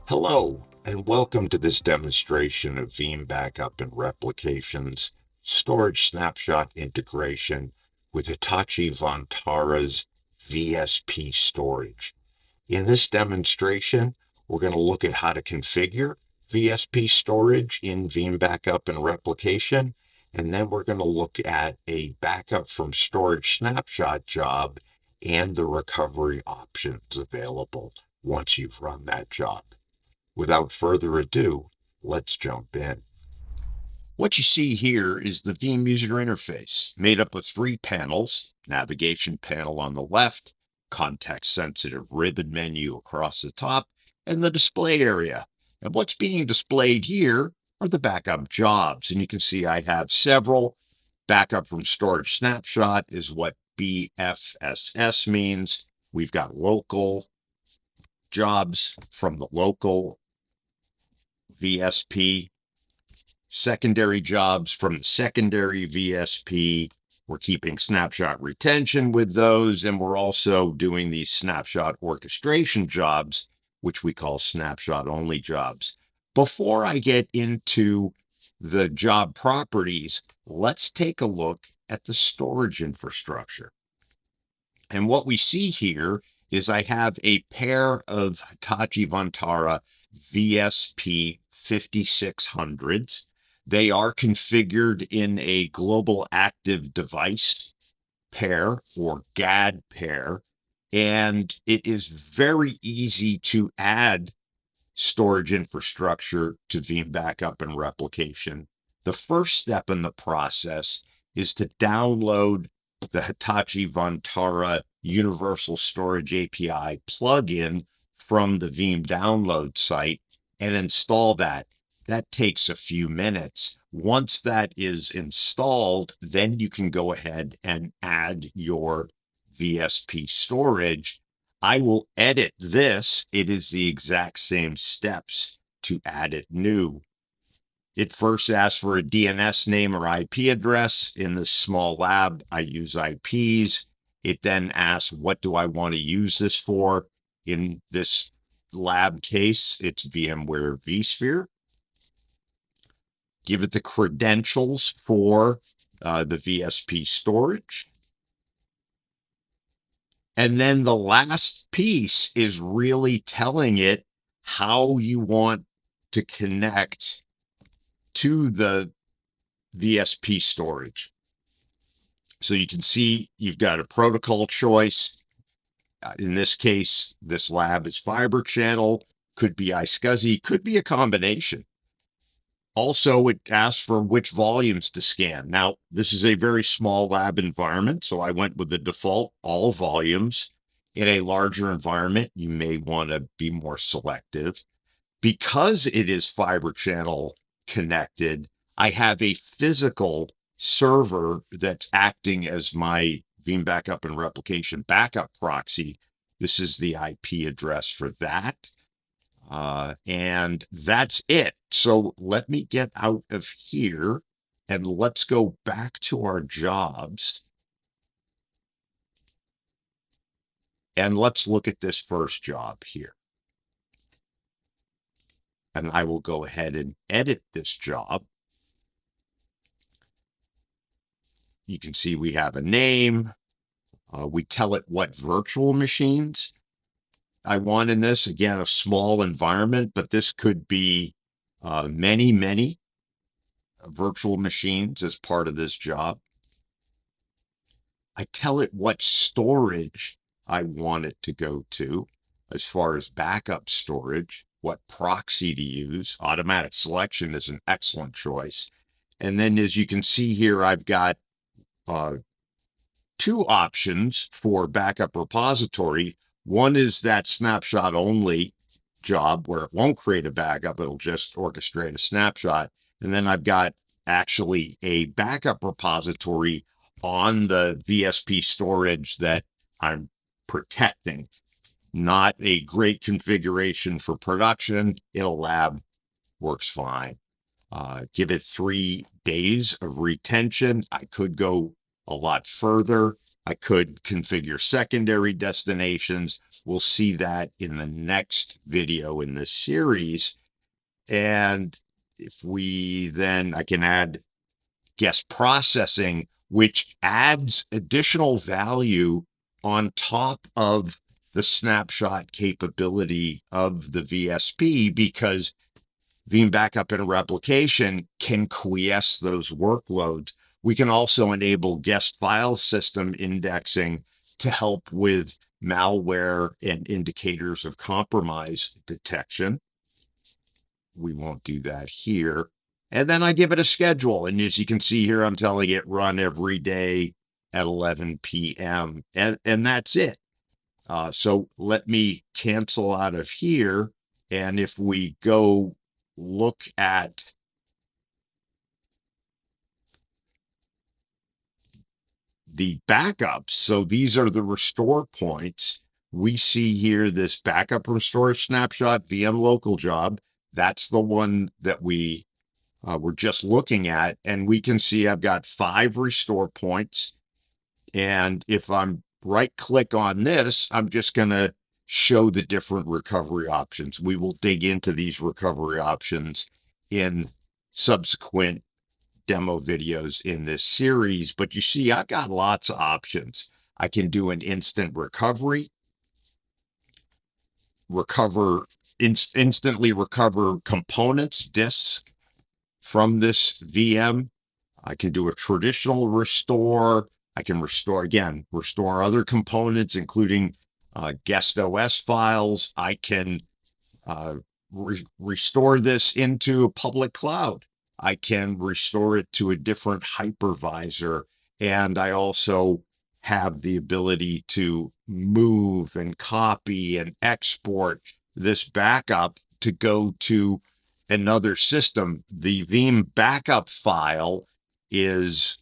Hello, and welcome to this demonstration of Veeam Backup and Replication's storage snapshot integration with Hitachi Vantara's VSP storage. In this demonstration, we're going to look at how to configure VSP storage in Veeam Backup and Replication, and then we're going to look at a backup from storage snapshot job and the recovery options available once you've run that job. Without further ado, let's jump in. What you see here is the Veeam user interface, made up of three panels: navigation panel on the left, context-sensitive ribbon menu across the top, and the display area. And what's being displayed here are the backup jobs. And you can see I have several. Backup from storage snapshot is what BFSS means. We've got local jobs from the local VSP, secondary jobs from the secondary VSP. We're keeping snapshot retention with those, and we're also doing these snapshot orchestration jobs, which we call snapshot only jobs. Before I get into the job properties, let's take a look at the storage infrastructure. And what we see here is I have a pair of Hitachi Vantara VSP 5600s. They are configured in a global active device pair or GAD pair, and it is very easy to add storage infrastructure to Veeam Backup and Replication. The first step in the process is to download the Hitachi Vantara Universal Storage API plugin from the Veeam download site and install that. That takes a few minutes. Once that is installed, then you can go ahead and add your VSP storage. I will edit this. It is the exact same steps to add it new. It first asks for a DNS name or IP address. In this small lab, I use IPs. It then asks, what do I want to use this for? In this lab case, it's VMware vSphere. Give it the credentials for the VSP storage. And then the last piece is really telling it how you want to connect to the VSP storage. So you can see you've got a protocol choice. In this case, this lab is fiber channel, could be iSCSI, could be a combination. Also, it asks for which volumes to scan. Now, this is a very small lab environment, so I went with the default all volumes. In a larger environment, you may want to be more selective. Because it is fiber channel connected, I have a physical server that's acting as my Veeam Backup and Replication backup proxy. This is the IP address for that. And that's it. So let me get out of here and let's go back to our jobs. And let's look at this first job here. And I will go ahead and edit this job. You can see we have a name. We tell it what virtual machines I want in this. Again, a small environment, but this could be many virtual machines as part of this job. I tell it what storage I want it to go to as far as backup storage, what proxy to use. Automatic selection is an excellent choice. And then as you can see here, I've got two options for backup repository. One is that snapshot only job where it won't create a backup, it'll just orchestrate a snapshot. And then I've got actually a backup repository on the VSP storage that I'm protecting. Not a great configuration for production. In a lab, works fine. Give it 3 days of retention. I could go a lot further. I could configure secondary destinations. We'll see that in the next video in this series. And if we then, I can add guest processing, which adds additional value on top of the snapshot capability of the VSP, because Veeam Backup and Replication can quiesce those workloads. We can also enable guest file system indexing to help with malware and indicators of compromise detection. We won't do that here. And then I give it a schedule. And as you can see here, I'm telling it run every day at 11 p.m. And that's it. So let me cancel out of here. And if we go look at the backups, so these are the restore points. We see here this backup restore snapshot VM local job. That's the one that we're just looking at. And we can see I've got 5 restore points. And if I'm right click on this, I'm just going to show the different recovery options. We will dig into these recovery options in subsequent demo videos in this series, but you see, I've got lots of options. I can do an instant recovery, instantly recover components, disks from this VM. I can do a traditional restore. I can restore other components, including guest OS files. I can restore this into a public cloud. I can restore it to a different hypervisor. And I also have the ability to move and copy and export this backup to go to another system. The Veeam backup file has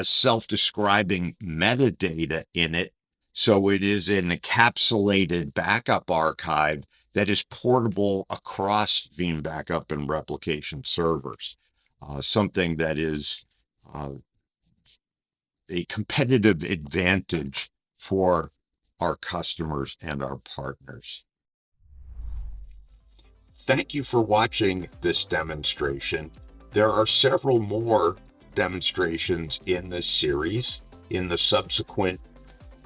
self-describing metadata in it. So it is an encapsulated backup archive that is portable across Veeam Backup and Replication servers, something that is a competitive advantage for our customers and our partners. Thank you for watching this demonstration. There are several more demonstrations in this series. In the subsequent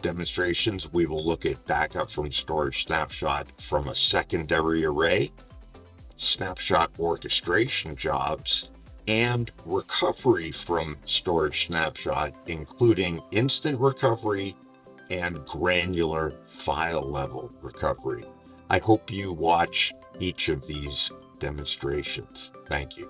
demonstrations, we will look at backup from storage snapshot from a secondary array, snapshot orchestration jobs, and recovery from storage snapshot, including instant recovery and granular file level recovery. I hope you watch each of these demonstrations. Thank you.